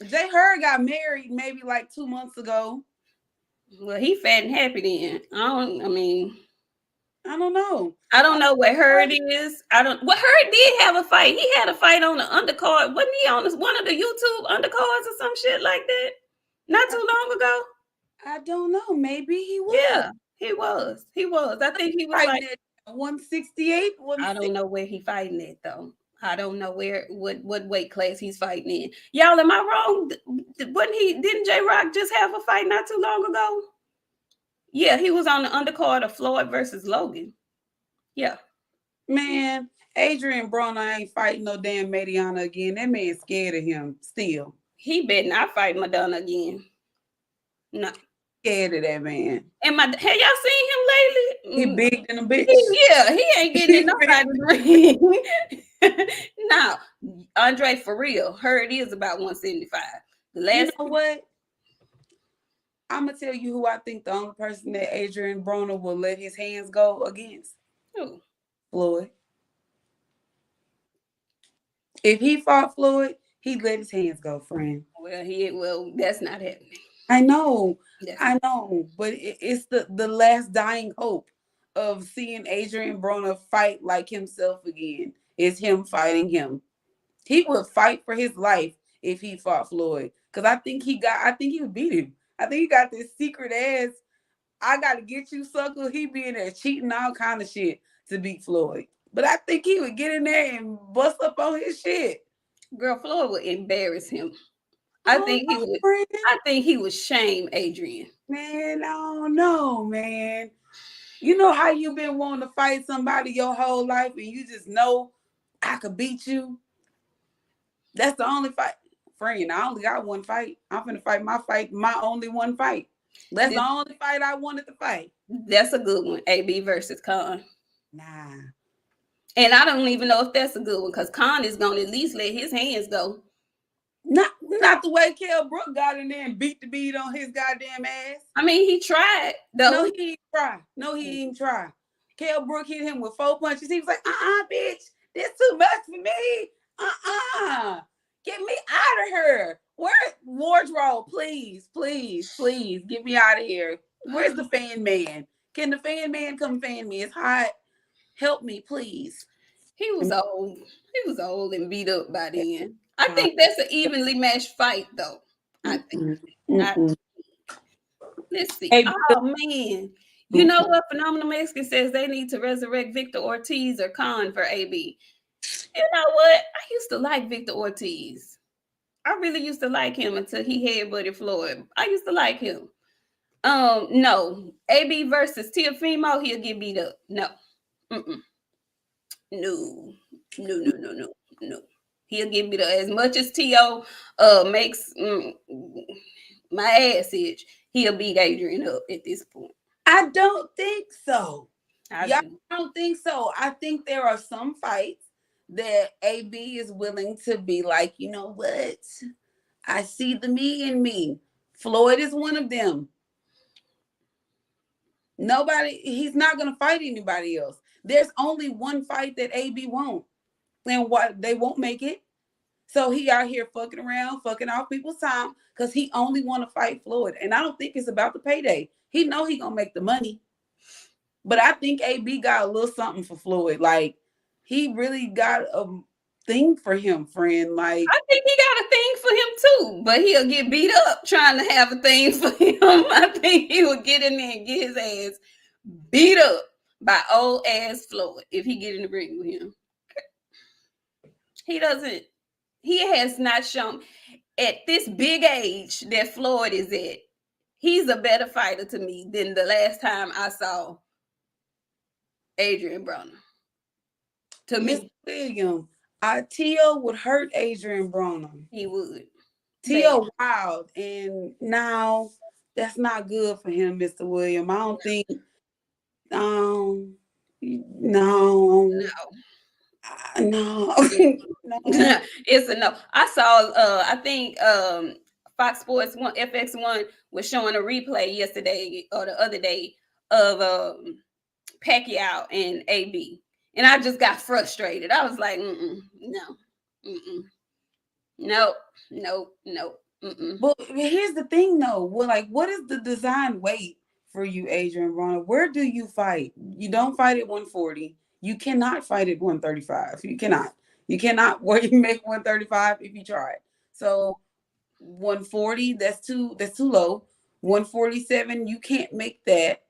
Jay Heard got married maybe like 2 months ago. Well, he fat and happy then. I don't know. I don't know what Heard is. What Heard did have a fight. He had a fight on the undercard. Wasn't he on one of the YouTube undercards or some shit like that? Not too long ago. I don't know. Maybe he was. Yeah, he was. I think he was like 168. I don't know where he fighting at though. I don't know what weight class he's fighting in. Y'all, am I wrong? Didn't J-Rock just have a fight not too long ago? Yeah, he was on the undercard of Floyd versus Logan. Yeah. Man, Adrian Broner ain't fighting no damn Mariana again. That man's scared of him still. He better not fight Madonna again. No. Scared of that man. And have y'all seen him lately? He big than a bitch. He ain't getting in nobody's ring. No, Andre for real. Heard is about 175. The last, you know what? I'm gonna tell you who I think the only person that Adrian Broner will let his hands go against. Who? Floyd. If he fought Floyd, he'd let his hands go, friend. Well, that's not happening. I know, but it's the last dying hope of seeing Adrian Broner fight like himself again. Is him fighting him. He would fight for his life if he fought Floyd, because I think he would beat him. I think he got this secret ass, I got to get you sucker. He be in there cheating all kind of shit to beat Floyd. But I think he would get in there and bust up on his shit. Girl, Floyd would embarrass him. I think he would shame Adrian. Man, I don't know, man. You know how you been wanting to fight somebody your whole life and you just know I could beat you? That's the only fight. Friend, I only got one fight. I'm finna fight my only one fight. That's the only fight I wanted to fight. That's a good one. AB versus Khan. Nah. And I don't even know if that's a good one, because Khan is gonna at least let his hands go. Not the way Kell Brook got in there and beat the beat on his goddamn ass. I mean, he tried though. No, he didn't try. Kell Brook hit him with 4 punches. He was like, bitch, this too much for me. Get me out of here. Where wardrobe, please, get me out of here. Where's the fan man? Can the fan man come fan me? It's hot. Help me, please. He was old. He was old and beat up by then. I think that's an evenly matched fight, though. I think. Let's see. Oh, man. You know what? Phenomenal Mexican says they need to resurrect Victor Ortiz or Khan for AB. You know what? I used to like Victor Ortiz. I really used to like him until he headbutted Floyd. I used to like him. No. AB versus Teofimo, he'll get beat up. No. No. He'll get beat up. As much as T.O. makes my ass itch, he'll beat Adrian up at this point. I don't think so. I don't think so. I think there are some fights that AB is willing to be like, you know what? I see the me in me. Floyd is one of them. He's not going to fight anybody else. There's only one fight that AB won't. And what they won't make it. So he out here fucking around, fucking off people's time because he only want to fight Floyd. And I don't think it's about the payday. He know he going to make the money. But I think AB got a little something for Floyd. Like, he really got a thing for him, friend. Like, I think he got a thing for him too, but he'll get beat up trying to have a thing for him. I think he will get in there and get his ass beat up by old ass Floyd if he get in the ring with him. He has not shown at this big age that Floyd is at. He's a better fighter to me than the last time I saw Adrian Broner. To me, William, T.O. would hurt Adrian Broner. He would. T.O. wild, and now that's not good for him, Mr. William. I don't think. No. No. No. No. It's a no. I saw I think Fox Sports One FX1 was showing a replay yesterday or the other day of Pacquiao and AB. And I just got frustrated. I was like, no. Nope. Nope. Nope. But here's the thing though. What is the design weight for you, Adrian Broner? Where do you fight? You don't fight at 140. You cannot fight at 135. You cannot. You cannot make 135 if you try it. So 140, that's too low. 147, you can't make that.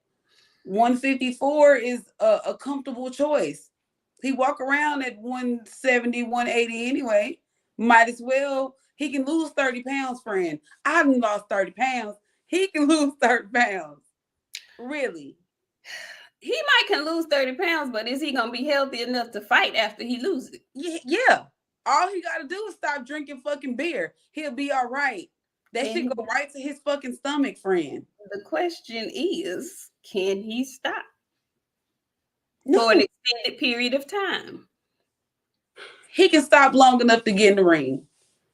154 is a comfortable choice. He walk around at 170, 180 anyway. Might as well. He can lose 30 pounds, friend. I haven't lost 30 pounds. He can lose 30 pounds. Really. He might can lose 30 pounds, but is he going to be healthy enough to fight after he loses it? Yeah. All he got to do is stop drinking fucking beer. He'll be all right. That shit go right to his fucking stomach, friend. The question is, can he stop? No. For an extended period of time? He can stop long enough to get in the ring.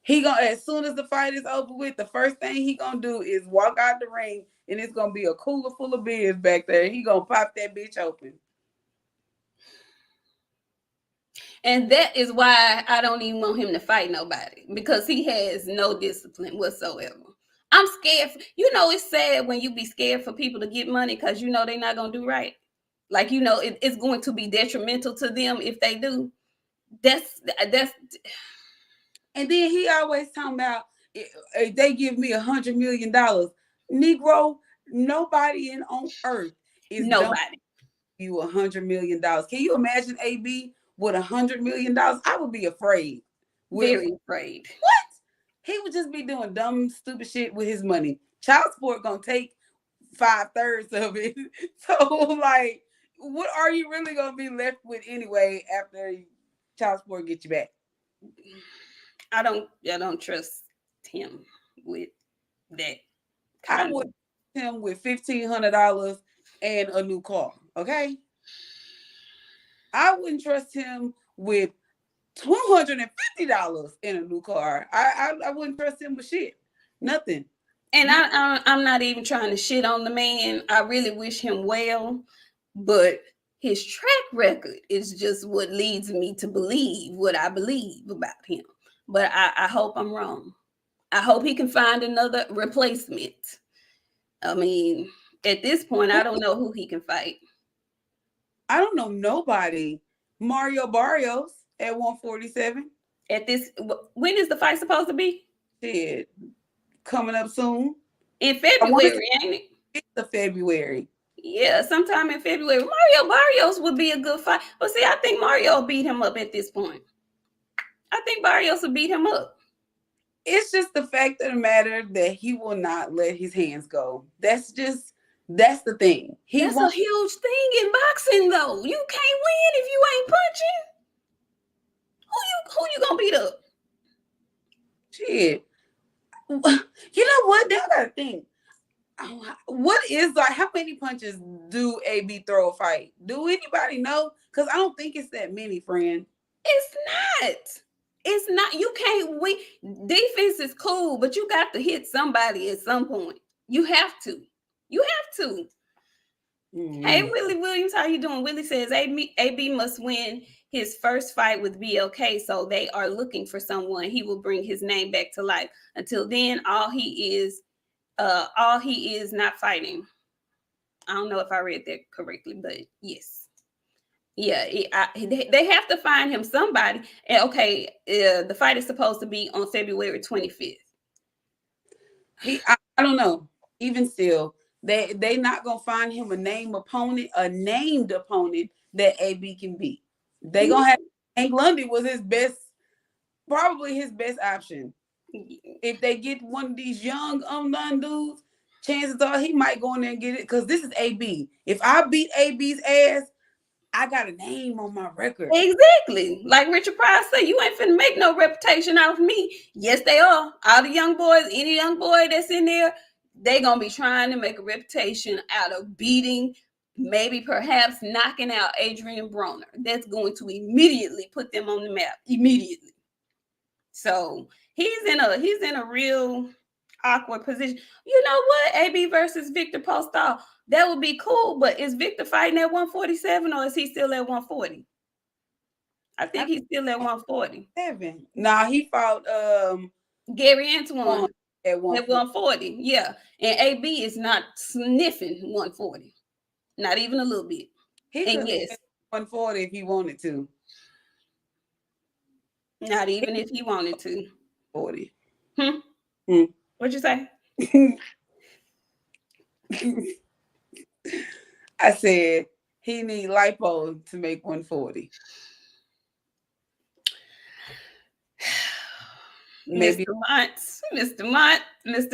He gonna, as soon as the fight is over with, the first thing he gonna do is walk out the ring, and it's gonna be a cooler full of beers back there. He gonna pop that bitch open. And that is why I don't even want him to fight nobody, because he has no discipline whatsoever. I'm scared. It's sad when you be scared for people to get money because they're not gonna do right. Like it's going to be detrimental to them if they do. That's. And then he always talking about if they give me $100 million, Negro. Nobody on earth is nobody. You $100 million. Can you imagine AB with $100 million? I would be afraid. Very afraid. What? He would just be doing dumb, stupid shit with his money. Child support gonna take 5/3 of it. So, what are you really gonna be left with anyway after child support get you back? I don't trust him with that. I would trust him with $1,500 and a new car. Okay. I wouldn't trust him with $250 in a new car. I wouldn't trust him with shit. Nothing. And I'm not even trying to shit on the man. I really wish him well, but his track record is just what leads me to believe what I believe about him. But I hope I'm wrong. I hope he can find another replacement. I mean, at this point, I don't know who he can fight. I don't know nobody. Mario Barrios at 147. When is the fight supposed to be? Shit, coming up soon. In February, ain't it? It's the February. Yeah, sometime in February. Mario Barrios would be a good fight. But see, I think Mario will beat him up at this point. I think Barrios will beat him up. It's just the fact of the matter that he will not let his hands go. That's the thing. That's a huge thing in boxing, though. You can't win if you ain't punching. Who you gonna beat up? Shit. You know what? Now I gotta think. What is how many punches do AB throw a fight? Do anybody know? Because I don't think it's that many, friend. It's not. It's not. You can't win. Defense is cool, but you got to hit somebody at some point. You have to. Hey, Willie Williams, how you doing? Willie says AB must win his first fight with BLK, so they are looking for someone. He will bring his name back to life. Until then, all he is not fighting. I don't know if I read that correctly, but yes. Yeah, they have to find him somebody. And okay, the fight is supposed to be on February 25th. I don't know. Even still, they not gonna find him a named opponent that AB can beat. They gonna have Hank Lundy was probably his best option. If they get one of these young dudes, chances are he might go in there and get it because this is AB. If I beat AB's ass, I got a name on my record. Exactly. Like Richard Pryor said, you ain't finna make no reputation out of me. Yes, they are. All the young boys, any young boy that's in there, they gonna be trying to make a reputation out of beating maybe perhaps knocking out Adrian Broner. That's going to immediately put them on the map. Immediately. So he's in a real awkward position. You know what? AB versus Victor Postol. That would be cool, but is Victor fighting at 147 or is he still at 140? I think he's still at 140. No, he fought Gary Antoine at 140. Yeah. And AB is not sniffing 140. Not even a little bit. He and could yes, 140 if he wanted to. Not even if he wanted to. 40. What'd you say? I said he need lipo to make 140. Maybe. Mr.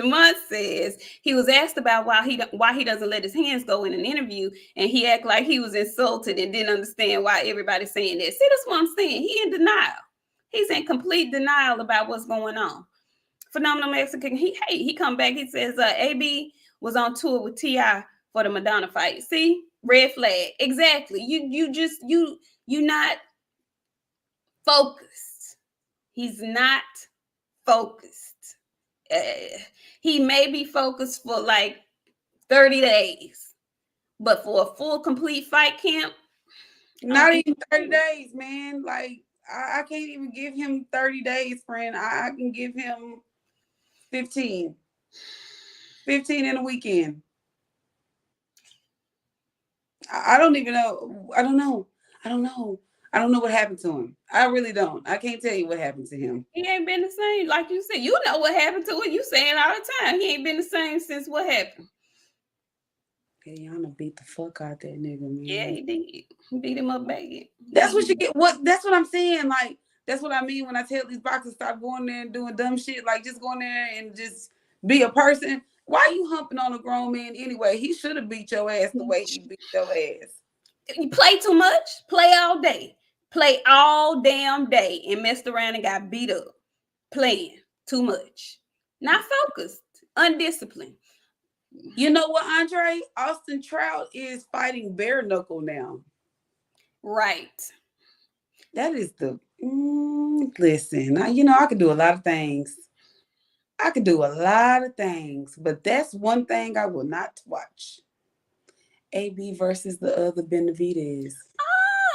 Muntz says he was asked about why he doesn't let his hands go in an interview, and he act like he was insulted and didn't understand why everybody's saying that. See, that's what I'm saying. He in denial. He's in complete denial about what's going on. Phenomenal Mexican. He come back. He says AB was on tour with T.I. for the Madonna fight. See, red flag. Exactly. You not focused. He's not focused. He may be focused for like 30 days, but for a full complete fight camp, not even 30 days, man. Like I can't even give him 30 days, friend. I can give him 15 in a weekend. I don't even know. I don't know what happened to him. I really don't. I can't tell you what happened to him. He ain't been the same. Like you said, you know what happened to it. You saying all the time. He ain't been the same since what happened. Y'all beat the fuck out that nigga, man. Yeah, he did. He beat him up bad. That's what you get. That's what I'm saying. Like, that's what I mean when I tell these boxers stop going there and doing dumb shit. Like, just going there and just be a person. Why are you humping on a grown man anyway? He should have beat your ass the way he beat your ass. You play too much. Play all day. Play all damn day and messed around and got beat up. Playing too much. Not focused. Undisciplined. You know what, Andre? Austin Trout is fighting bare knuckle now. Right. That is the listen. I could do a lot of things. But that's one thing I will not watch. AB versus the other Benavidez.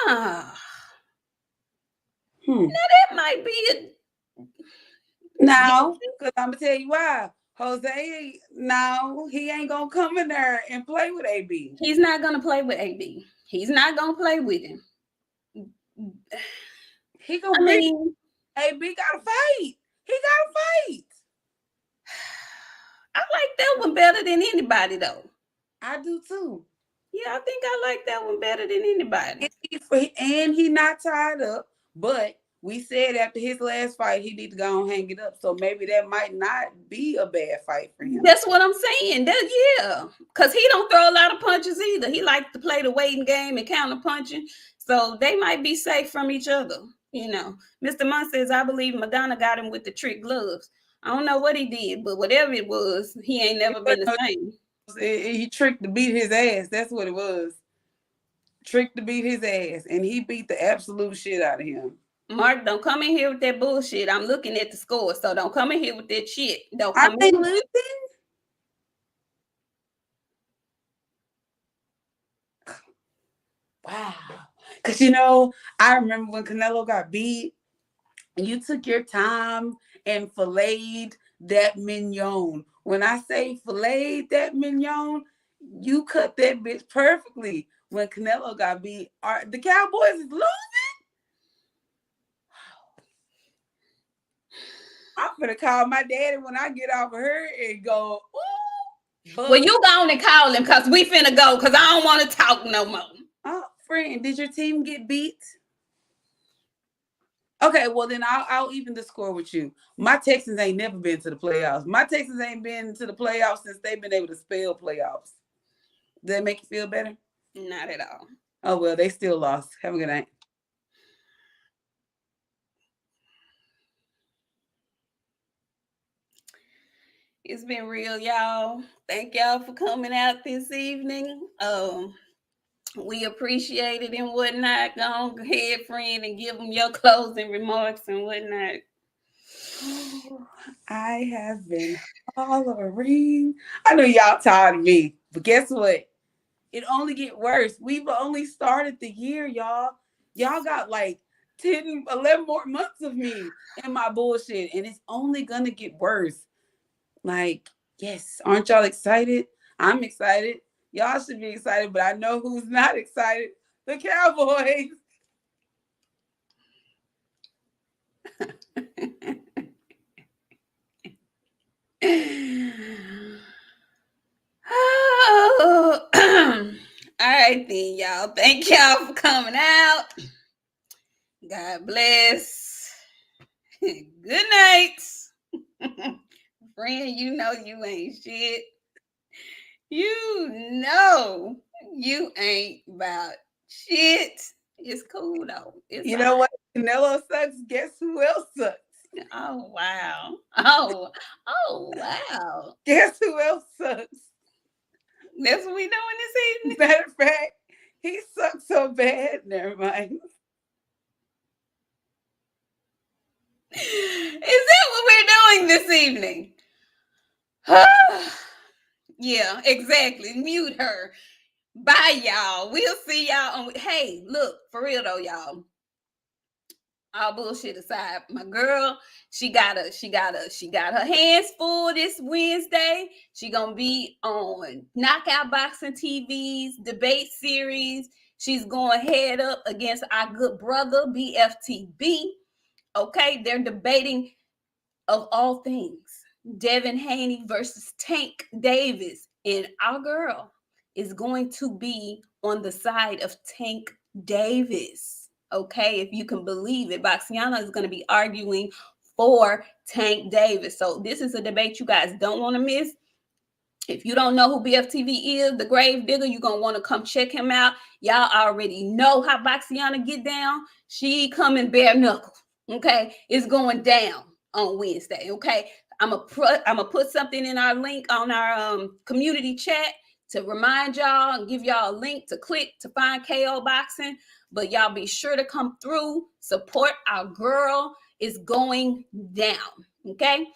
Now that might be it. No, because I'm gonna tell you why. Jose, no, he ain't gonna come in there and play with AB. He's not gonna play with AB. He's not gonna play with him. He gonna AB gotta fight. He gotta fight. I like that one better than anybody, though. I do too. Yeah, I think I like that one better than anybody. And he not tied up, but we said after his last fight, he need to go and hang it up. So maybe that might not be a bad fight for him. That's what I'm saying. Because he don't throw a lot of punches either. He likes to play the waiting game and counter punching. So they might be safe from each other. Mr. Munn says, I believe Madonna got him with the trick gloves. I don't know what he did, but whatever it was, he ain't never been the same. He tricked to beat his ass. That's what it was. Tricked to beat his ass. And he beat the absolute shit out of him. Mark, don't come in here with that bullshit. I'm looking at the score, so don't come in here with that shit. Don't come in here. Losing? Wow. Because, I remember when Canelo got beat, you took your time and filleted that mignon. When I say filleted that mignon, you cut that bitch perfectly. When Canelo got beat, the Cowboys is losing? I'm gonna call my daddy when I get off of her and go, ooh. Well, you go on and call him because we finna go because I don't want to talk no more. Oh, friend, did your team get beat? Okay, well then I'll even the score with you. My Texans ain't never been to the playoffs. My Texans ain't been to the playoffs since they've been able to spell playoffs. Does that make you feel better? Not at all. Oh, well, they still lost. Have a good night. It's been real, y'all. Thank y'all for coming out this evening. We appreciate it and whatnot. Go ahead, friend, and give them your closing remarks and whatnot. I have been hollering. I know y'all tired of me, but guess what? It only get worse. We've only started the year, y'all. Y'all got like 10, 11 more months of me and my bullshit, and it's only gonna get worse. Like, yes, aren't y'all excited? I'm excited. Y'all should be excited, but I know who's not excited. The Cowboys. Oh. All right then, y'all. Thank y'all for coming out. God bless. Good night. Friend, you know you ain't shit. You know you ain't about shit. It's cool though. It's You know what? Canelo sucks. Guess who else sucks? Oh wow. Oh wow. Guess who else sucks? That's what we doing this evening. Matter of fact, he sucks so bad. Never mind. Is that what we're doing this evening? Yeah, exactly. Mute her. Bye, y'all. We'll see y'all on. Hey, look, for real though, y'all. All bullshit aside, my girl, she got her hands full this Wednesday. She gonna be on Knockout Boxing TV's debate series. She's going head up against our good brother BFTB. Okay, they're debating of all things Devin Haney versus Tank Davis, and our girl is going to be on the side of Tank Davis. Okay, if you can believe it, BOXIANA is going to be arguing for Tank Davis. So this is a debate you guys don't want to miss. If you don't know who BFTV is, the grave digger, you're going to want to come check him out. Y'all already know how BOXIANA get down. She coming bare knuckle. Okay, it's going down on Wednesday. Okay, I'm gonna put something in our link on our community chat to remind y'all and give y'all a link to click to find KO Boxing. But y'all be sure to come through, support our girl. It's going down. Okay.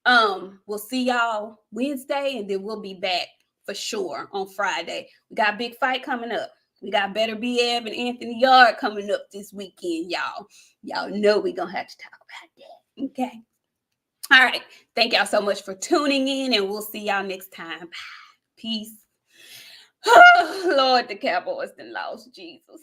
We'll see y'all Wednesday, and then we'll be back for sure on Friday. We got a big fight coming up. We got Better BF and Anthony Yard coming up this weekend, y'all. Y'all know we're gonna have to talk about that. Okay. All right. Thank y'all so much for tuning in, and we'll see y'all next time. Peace. Lord, the Cowboys done lost Jesus.